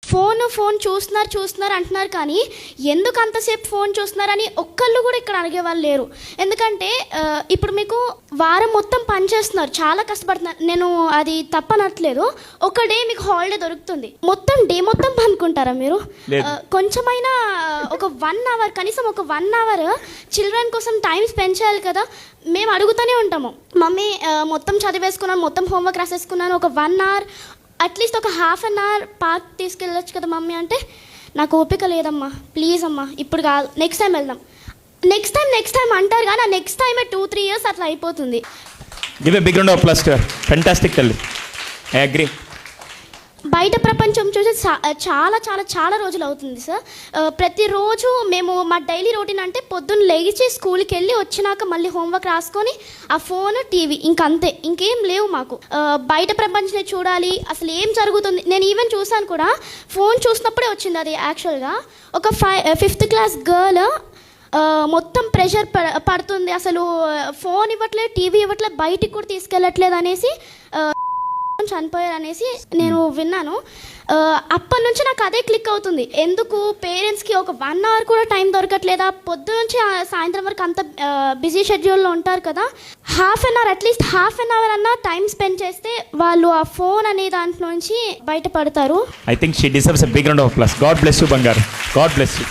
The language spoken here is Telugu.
ఫోన్ చూస్తున్నారు అంటున్నారు, కానీ ఎందుకు అంతసేపు ఫోన్ చూస్తున్నారని ఒక్కళ్ళు కూడా ఇక్కడ అడిగేవాళ్ళు లేరు. ఎందుకంటే ఇప్పుడు మీకు వారం మొత్తం పని చేస్తున్నారు, చాలా కష్టపడుతున్నారు, నేను అది తప్పనట్లేదు. ఒక డే మీకు హాలిడే దొరుకుతుంది, మొత్తం డే మొత్తం పనుకుంటారా మీరు? కొంచెమైనా ఒక 1 అవర్, కనీసం ఒక 1 అవర్ చిల్డ్రన్ కోసం టైం స్పెండ్ చేయాలి కదా. మేము అడుగుతూనే ఉంటాము, మమ్మీ మొత్తం చదివేసుకున్నాను, మొత్తం హోంవర్క్ రాసేసుకున్నాను, ఒక 1 అవర్ అట్లీస్ట్ ఒక ½ అన్ అవర్ పార్క్ తీసుకెళ్ళొచ్చు కదా మమ్మీ అంటే, నాకు ఓపిక లేదమ్మా, ప్లీజ్ అమ్మా ఇప్పుడు కాదు, నెక్స్ట్ టైం వెళ్దాం, నెక్స్ట్ టైం అంటారు, కానీ ఆ నెక్స్ట్ టైమే 2-3 ఇయర్స్ అట్లా అయిపోతుంది. Give a big round of applause to her. Fantastic తల్లి, ఐ అగ్రీ. బయట ప్రపంచం చూసి చాలా చాలా చాలా రోజులు అవుతుంది సార్. ప్రతిరోజు మేము మా డైలీ రొటీన్ అంటే పొద్దున్న లేచి స్కూల్కి వెళ్ళి వచ్చినాక మళ్ళీ హోంవర్క్ రాసుకొని ఆ ఫోన్, టీవీ, ఇంకంతే, ఇంకేం లేవు మాకు. బయట ప్రపంచాన్ని చూడాలి, అసలు ఏం జరుగుతుంది. నేను ఈవెన్ చూసాను కూడా, ఫోన్ చూసినప్పుడే వచ్చింది అది. యాక్చువల్గా ఒక 5th క్లాస్ గర్ల్ మొత్తం ప్రెషర్ పడుతుంది, అసలు ఫోన్ ఇవ్వట్లేదు, టీవీ ఇవ్వట్లేదు, బయటికి కూడా తీసుకెళ్ళట్లేదు అనేసి చనిపోయారు అనేసి నేను విన్నాను. అప్పటి నుంచి నాకు అదే క్లిక్ అవుతుంది, ఎందుకు పేరెంట్స్కి ఒక 1 అవర్ కూడా టైం దొరకట్లేదా? పొద్దు నుంచి సాయంత్రం వరకు అంత బిజీ షెడ్యూల్లో ఉంటారు కదా, అట్లీస్ట్ ½ అన్ అవర్ అన్నా టైం స్పెండ్ చేస్తే వాళ్ళు ఆ ఫోన్ అనే దాంట్లో నుంచి బయటపడతారు. I think she deserves a big round of applause. God bless you బంగారు, గాడ్ బ్లెస్ యూ.